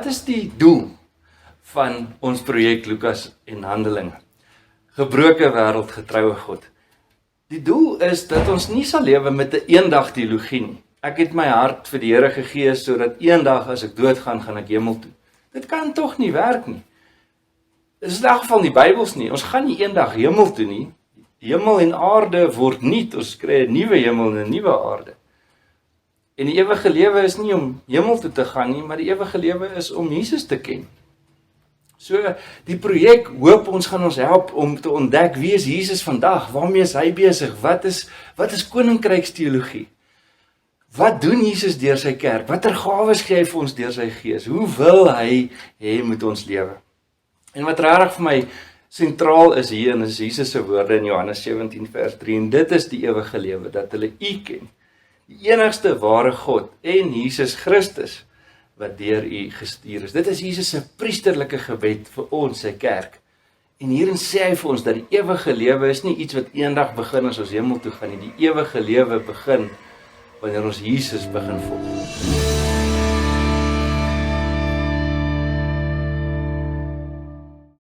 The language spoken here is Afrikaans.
Wat is die doel van ons projek Lukas en Handelinge? Gebroke wêreld, getroue God. Die doel is dat ons nie sal lewe met 'n eendag teologie nie. Ek het my hart vir die Here gegee sodat eendag as ek doodgaan, gaan ek hemel toe. Dit kan tog nie werk nie. Dit is in elk geval nie Bybels nie. Ons gaan nie eendag hemel toe nie. Hemel en aarde word nuut. Ons kry 'n nuwe hemel en 'n nuwe aarde. En die ewige lewe is nie om hemel toe te gaan nie, maar die ewige lewe is om Jesus te ken. So, die projek hoop ons gaan ons help om te ontdek wie is Jesus vandag, waarmee is hy besig, wat is koninkryksteologie? Wat doen Jesus deur sy kerk? Watter gawes gee hy vir ons deur sy gees? Hoe wil hy hê moet ons lewe? En wat regtig vir my sentraal is hier, en is Jesus se woorde in Johannes 17 vers 3, en dit is die ewige lewe, dat hulle U ken, die enigste ware God en Jesus Christus, wat deur U gestuur is. Dit is Jesus se priesterlike gebed vir ons, sy kerk. En hierin sê hy vir ons dat die ewige lewe is nie iets wat eendag begin as ons hemel toe gaan nie. Die ewige lewe begin wanneer ons Jesus begin volg.